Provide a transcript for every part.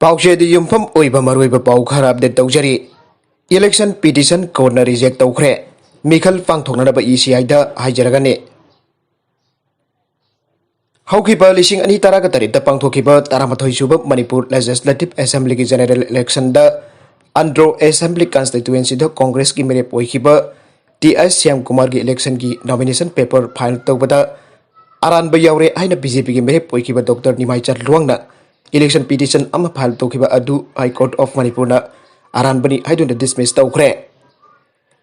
पाउचेद युमफम ओइबा मरोइबा पाउ खरा अपडेट तौजरी इलेक्शन पिटिशन कोर्टना रिजेक्ट तौखरे मिखल पांथोकनबा ECI दा हाइजरगने हौखिबा लिसिंग अनि तराग तरित पांथोखिबा तरामथोइ सुब मणिपुर लेजिस्लेटिव असेंबली की जनरल इलेक्शन दा अंड्रो असेंबली कॉन्स्टिट्यूएंसी दा कांग्रेस की मेरे पोइखिबा TS श्याम कुमार की इलेक्शन की नॉमिनेशन पेपर फाइल तौबदा अरानबा यावरे हाइना BJP की मेरे पोइखिबा डॉक्टर निमाइचा लुवांगना इलेक्शन पिटिशन अमा फाइल तौखिबा अदु हाई कोर्ट ऑफ मणिपुर ना अरानबनी हाइदुना डिसमिस तौखरे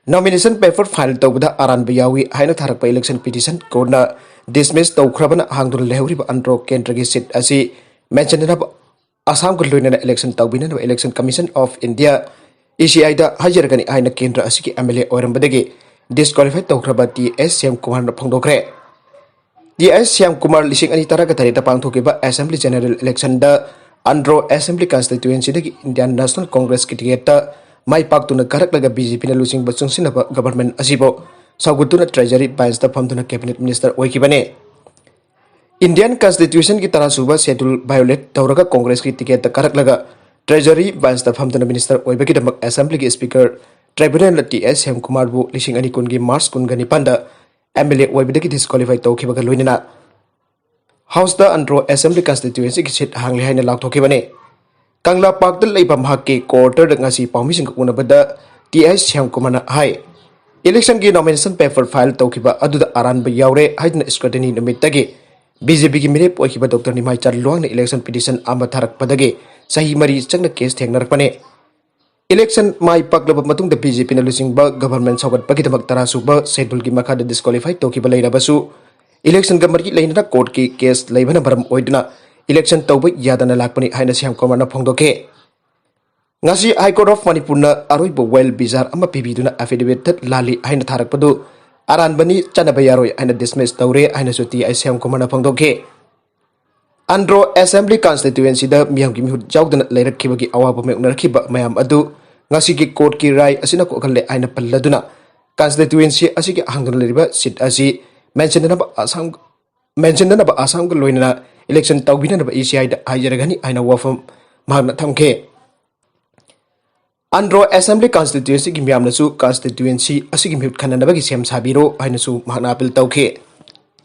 नॉमिनेशन पेपर फाइल तौबदा अरानबा यावी हाइना थारकपा इलेक्शन पिटिशन कोर्टना डिसमिस तौखरबना हांगदुन लेहौरिबा अंड्रो केंद्र की सीट असी मेंशननब आसाम को लोइनना इलेक्शन तौबिनब election commission of India ECI दा हाइजरगनी हाइना केंद्र असी की MLA ओरंबदगी डिस्क्वालीफाई तौखरबा TS श्याम कुमार न फोंदोखरे TS श्याम कुमार लिसिंग अनि तराग तरित पांथोखिबा असेंबली जनरल इलेक्शन दा अंड्रो असेंबली कॉन्स्टिट्यूएंसी दगी इंडियन नेशनल कांग्रेस की टिकेट माई पाक्तुना करकलगा BJP न लुसिंग बचुंसिनबा गवर्नमेंट असिबो सौगुतुना ट्रेजरी बाइंस दा फमदुना कैबिनेट मिनिस्टर ओइखिबने इंडियन कॉन्स्टिट्यूशन की तरह शेड्यूल वायोलेट तौरगा कांग्रेस की टिकेट करकलगा ट्रेजरी बाइंस दा फमदुना मिनिस्टर ओइबगिदमक असेंबली की speaker tribunal TS Shyam Kumar बु लिसिंग अनि कुनगी मार्च कुनगनि पांदा MLA ओइबदगी डिस्क्वालीफाई तौखिबगा लोइनना हाउस दा अंड्रो असेंबली कॉन्स्टिट्यूएंसी की सीट हांगले हाइना लाउथोखिबने कंगला पार्क दा लेबा महके क्वार्टर दंगासी पाउमिसिंग उनबदा TS श्याम कुमार हाई इलेक्शन की नॉमिनेशन पेपर फाइल तौखिबा अदुदा अरानबा यावरे हाइदना स्क्रूटिनी नमितगी BJP की मेरे पोइखिबा डॉक्टर निमाई चालुआंग ने इलेक्शन पिटिशन आमा थारकपदगी सही मरी चंगना केस थेंगनरपने इलेक्शन माई पाकलब मतुंग द BJP न लुसिंगबा गवर्नमेंट सौगतपगिदमक तरासुबा शेड्यूल की मखादा डिस्क्वालीफाई तौखिबा लेरबसु इलेक्शन गमरकी लेना कोर्ट की केस लेबना भरम ओइदना इलेक्शन तौब यादना लाकपनी हाइना श्याम कुमार न फोंदोके ngasi high court of manipur na aroibo well bizar ama pibiduna affidavit lali haina tharakpadu aranbani chanaba yaroi haina dismiss tawre haina suti ICM kumar na phangdoke andro assembly constituency da miyam ki mihut jawdana leirakkhibagi awaba me unarkhiba mayam adu ngasi ki court ki rai asina ko khalle haina palladuna constituency asigi hangduna leriba seat asi mentionaba asam ko loina election tawbina na ECI da hajaragani haina wafam magna thamke Andro assembly constituency की म्यामनसु constituency असिगी म्यूट खननबगी सेम साबिरो हाइनसु महना appeal तौखे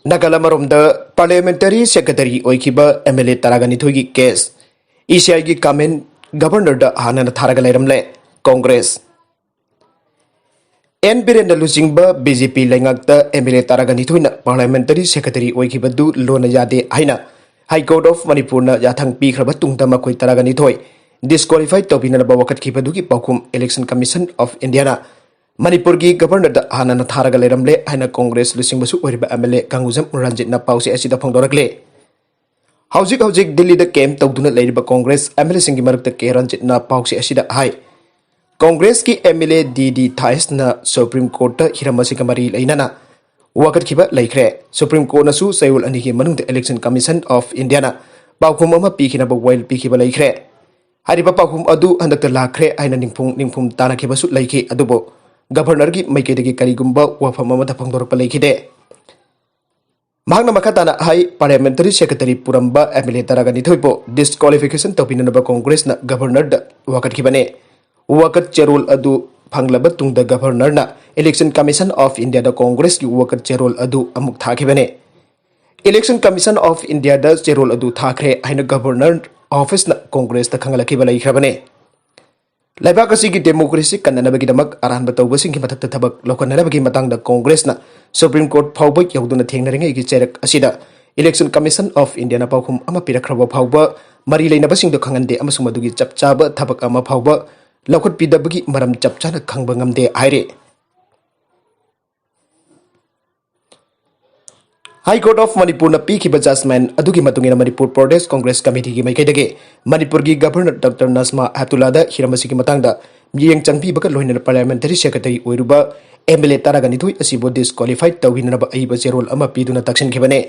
नगला मरोमदा पार्लियामेंटरी सेक्रेटरी ओइखिबा MLA तरागनी थोगी केस ECI की कमेंट गवर्नर दा हानना थारगा लेरमले कांग्रेस एन बिरेन लुजिंगबा BJP लेंगाकता MLA तरागनी थोइना पार्लियामेंटरी सेक्रेटरी ओइखिबा दु लोना यादे हाइना हाई कोर्ट ऑफ मणिपुर ना याथंग पीखरबा तुंगदा मखोइ तरागनी थोइ डिस्क्वालीफाई तौबिनबा वखतखिबदुगी पाउखुम election commission of India Manipur की गवर्नर दा हानना थारगा लेरमले हाइना कांग्रेस लुसिंगबसु ओइरबा MLA गांगुजम रंजित ना पाउसे असिदा फोंदोरकले हौजिक दिल्ली दा कैंप तौदुना लेरिबा कांग्रेस MLA सिंगी मरकता के रंजित ना पाउसे असिदा हाई कांग्रेस की MLA DD थाइस ना सुप्रीम कोर्ट हिरमसि कमरी लेना वखतखिबा लेख्रे सुप्रीम कोर्ट नसु सैउल अनि की मनुंग इलेक्शन कमीशन ऑफ इंडिया ना पाउखुम अमा पीखिनबा वाइल पीखिबा लेख्रे हारिबा पाउखुम अदु हंदक्ता लाख्रे आइना निंगफुम तानाखिबसु लैखि अदुबो गवर्नर की मैकेदगी करिगुंबा वाफम अमदा फंगदोरपा लैखिदे मांगना मखाताना हाई पार्लियामेंटरी सेक्रेटरी पुरंबा MLA तरागनी थोइबो डिस्क्वालिफिकेशन तौबिननबा कांग्रेस ना गवर्नर दा वखतखिबने वखत चेरोल अदु फंगलब तुंगदा गवर्नर ना इलेक्शन कमीशन ऑफ इंडिया दा कांग्रेस की वखत चेरोल अदु अमुक थाखिबने इलेक्शन कमीशन ऑफ इंडिया दा चेरोल अदु थाखरे हाइना गवर्नर ऑफिस ना कांग्रेस ता खंगलखिबा लैख्रबने लेबाक असिगी डेमोक्रेसी कन्ननबगिदमक अरानबा तौबसिंगी मथक्ता थबक लौखन्ननबगी मतंगदा कांग्रेस ना सुप्रीम कोर्ट फाउबा यौदुना थेंगनरिंगै की चेरक असिदा इलेक्शन कमीशन ऑफ इंडिया ना पाउखुम अमा पिरखरबा फाउबा मरी लेनबसिंग दो खंगनदे अमसुंग मदुगी चपचाबा थबक अमा फाउबा लौखत पिदबगी मरम चपचाना खंगबा ngamde हाइरे हाई कोर्ट ऑफ मणिपुर ना पीखिबा जजमेंट अदुगी मतुंगिना मणिपुर प्रदेश कांग्रेस कमिटी की मैकेदगे मणिपुर की गवर्नर डॉक्टर नस्मा हेप्तुलादा हिरमसिगी मतंगदा मियेंग चंगपीबका लोइना पार्लियामेंटरी सेक्रेटरी ओइरुबा MLA तरागनी थोइ असिबो डिस्क्वालीफाइड तौबिनबा अइबा जेरोल अमा पीदुना तक्सिनखिबने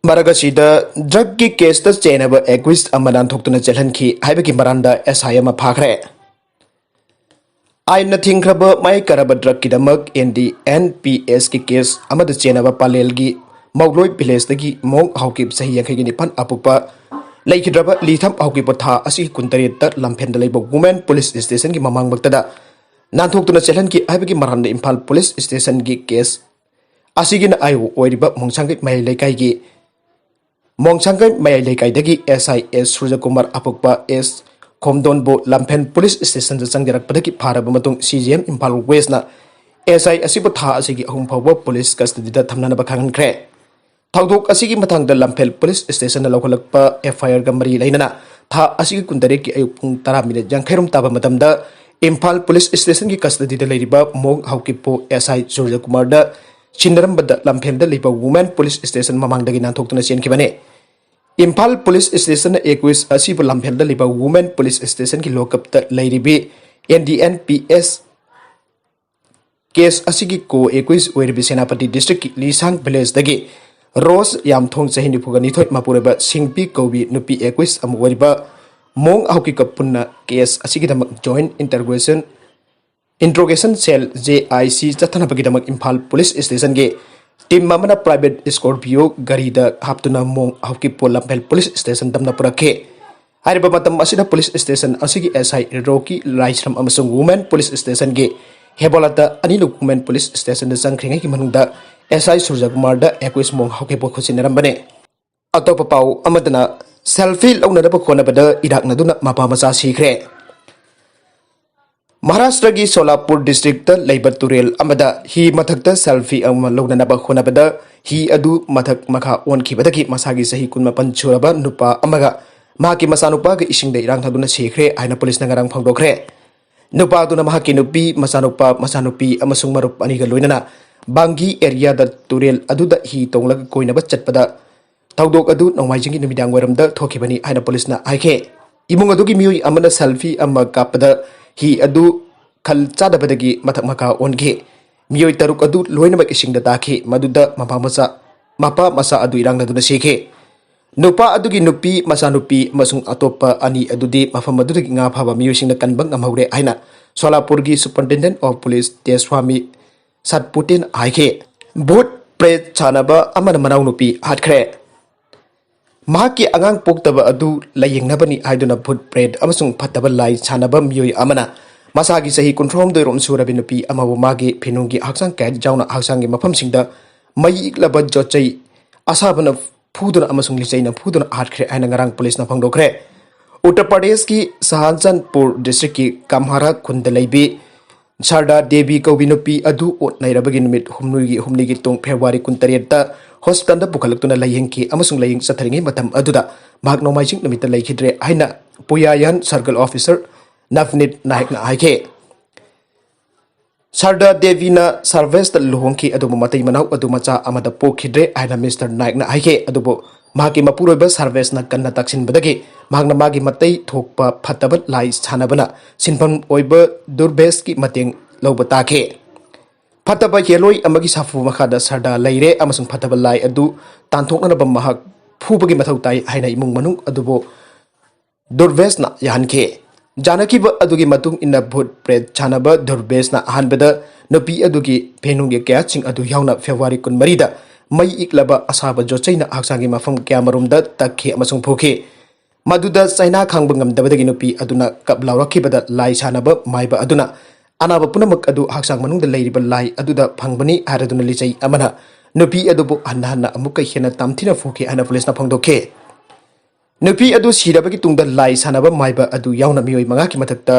मरगसिदा ड्रग की केस ता चेनबा एक्विस्ट अमा नानथोक्तुना चलहनखि हाइबकी मरांदा SI अमा फाखरे आइन थिंखरबा माइ करबा ड्रग की दमक NDNPS की केस अमदा चेनबा पालेल की मौलोई विलेज दगी मोंग हाउकी सही 29 अपुपा लेखिद्रबा लिथम हौकिपो था असि कुंतरेत लमफेन लेबो वुमेन पुलिस स्टेशन की ममांग बक्तदा नानथोक्तुना चेलन की आइबगी मरान इम्फाल पुलिस स्टेशन की केस असिगिन आयो ओइरिबा मोंगसांगै मय लेकाइगी मोंगसांगै मय लेकाइदगी SIS सूर्यकुमार अपुकपा S खोमदोनबो लमफेन पुलिस स्टेशन चंगरपदगी फारबा मतुंग CGM इम्फाल वेस्ट ना SI असिबो था असिगी अहुम फावबा पुलिस कस्टडीदा थमनानबा खांगनख्रे थौदोक असिगी मथांगदा लमफेल पुलिस स्टेशन लौखलकपा FIR गा मरी लैनना था असिगी कुंदरे की अयुक पुंग 10 मिनट जंखैरम ताबा मतमदा इम्फाल पुलिस स्टेशन की कस्टडीदा लैरिबा मोंग हौकिपो SI सूर्यकुमार दा चिंदरमबदा लमफेल दा लिबा वुमेन पुलिस स्टेशन ममांगदगी नाथोक्तुना चेनखिबने इम्फाल पुलिस स्टेशन 21 असिबो लमफेल दा लिबा वुमेन पुलिस स्टेशन की लोकअप दा लैरिबी NDNPS केस असिगी को 21 ओइरिबी सेनापति डिस्ट्रिक्ट की लिसांग विलेज दगी रोज यामथोंग चही निफुगा निथोय मापुरेबा सिंगपी कौबी नुपी 21 अम ओइरिबा मोंग हौकी कपुन्ना केस असिगिदमक जॉइंट इंट्रोगेशन सेल JIC चथनबगिदमक इम्फाल पुलिस स्टेशन के टीम मामना प्राइवेट स्कॉर्पियो गाड़ी दा हापतुना मोंग हौकी पोलमफेल पुलिस स्टेशन दमना पुरखे हारिबा मतम असिदा पुलिस स्टेशन असिगी SI रोकी राइसरम अमसुंग वुमेन पुलिस स्टेशन के हेबोलाता अनिलुक वुमेन पुलिस स्टेशन दा संख्रिंगे की मनुंगदा SI सूर्यकुमार दा 21 मोंग हौके पोखुसिनरमबने अतोप पाउ अमदना सेल्फी लौनदब खोनबदा इराकनदुना मपा मचा सीखरे महाराष्ट्र की सोलापुर डिस्ट्रिक्ट लेबर तुरेल अमदा ही मथक्ता सेल्फी अम लौननब खोनबदा ही अदु मथक मखा ओनखिबदगी मसागी सही 19 सुरबा नुपा अमगा माकी मसानुपा ग इसिंग दे इरांग थदुना सीखरे आइना पुलिस नगरंग फंगदोखरे नुपा दुना महाकी नुपी मसानुपा मसानुपी अमसुंग मरुप अनिगा लोइनना बांगी एरिया दा तुरेल अदुदा ही तोंगलग कोइनब चटपदा थौदोक अदु नोमाइजिंगी नुमिदांग वरमदा थोखिबनी आइना पुलिसना आइखे इमुंग अदुगी मियोई अमना सेल्फी अम कापदा ही अदु खल चादबदगी मथक मका ओनगे मियोई तरुक अदु लोइनबक इसिंगदा ताखे मदुदा मपा मसा अदु इरांगनदुना सीखे नुपा अदुगी नुपी मसा नुपी मसुंग अतोपा अनि अदुदी मफम अदुदगी nga phaba miyosingna kanbang amhaure aina Solapur gi Superintendent of Police Teswami Satputin aike Boot Pret Chanaba amana manaw nupi hatkre mahaki angang poktaba adu layingnabani aiduna Boot Pret amasung phattaba lai chanaba miyoi amana masagi sahi control doirom surabi nupi amabu magi phinungi haksang kai jauna haksangi mafamsingda mai iklaba jochai asabana फूदुना अमसुंग लिचैना फूदुना हाटख्रे आइना ngarang police ना फंगदोखरे उत्तर प्रदेश की Saharanpur district की कामहारा खुंद लैबी शारदा देवी कौबिनुपी अदु ओटनाइरबगी नुमित हुमनिगी तोंग February 23 hospital पुखलक्तुना लयिंकी अमसुंग लयिंग चथरिंगी मतम अदुदा भाग नोमाइजिंग नुमित लैखिद्रे आइना पुयायन circle officer Navneet नायक ना आइके शारदा देवीना सर्वेस लुहोंकी अदुबो मतै मनाव अदु मचा अमदा पोखिद्रे आइना मिस्टर नायक ना आइके अदुबो मागी मपुरोइबा सर्वेस ना कन्ना ताक्सिनबदगी मागना मागी मतै थोकपा फतब लाई छानबना सिनफम ओइबा दुर्बेस की मतेंग लौबा ताखे फतब येलोई अमगी साफु मखादा सरदा लैरे अमसुंग फतब लाई अदु तानथोकनबा महक फुबगी मथौ ताई हाइना इमुंग मनुंग अदुबो दुर्बेस ना यानखे जानकीबा अदुगी मतुंग इन्ना भूत प्रेत छानबा दुर्बेस ना अहानबदा नुपी अदुगी फेनुंगी कैचिंग अदु यावना फेब्रुवारी 23 दा मई इक्लबा असाबा जोचैना हाक्सांगी मफम क्यामरुमदा तक्खे अमसुंग फुखे मदुदा चाइना खांबा ngamdabadagi nupi aduna kablawrakibada lai sanaba maiba aduna anaba punamak adu haksang manungda leiriba lai aduda phangbani haraduna licai amana nupi adubu anna amuka hena tamthina fuke ana police na phangdokhe nupi adu sirabagi tungda lai sanaba maiba adu yauna mioi manga ki mathakta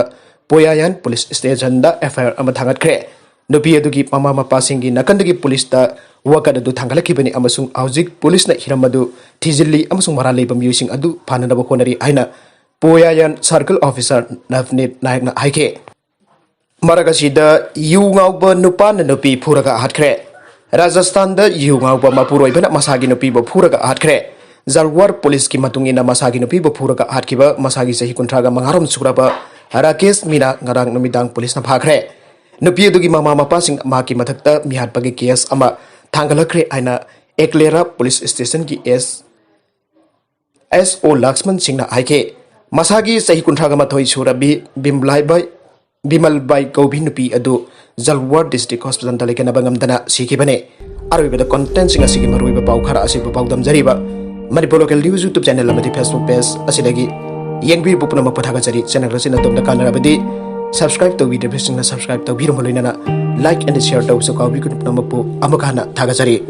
poyayan police station da FIR ama thangatkre nupi adugi mama mapasingi nakandagi police da wakad adu thangalakibani amasung aujik police na hiramadu thijilli amasung mara leiba miosing adu phananaba khonari aina poyayan circle officer Navneet Naik na haike Maragasida yu ngauba nupa na nupi phuraga hatkre Rajasthan da yu ngauba mapuroibana masagi nupi bo phuraga hatkre Zalwar police ki matungina masagi nupi bo phuraga hatkiba masagi sahi kontraga mangarom suraba Rakesh Mina ngarang numidang police na phakre nupi adugi mama mapasing maki mathakta mihatpagi case ama thangalakre aina Eklera police station ki SO Lakshman Singh na haike masagi sahi kuntraga mathoi surabi Bimal bai Gobi nupi adu Zalwar district hospital dalekana bangamdana sikibane arwibada content singa sigi maruiba pau khara asiba pau damjariba Manipur Local News YouTube channel amadi Facebook page asidagi yengbi bupuna mapathaga channel asina tomda kanarabadi subscribe to video na subscribe to biro molina like and share to so kawi kun namapu amakana thagachari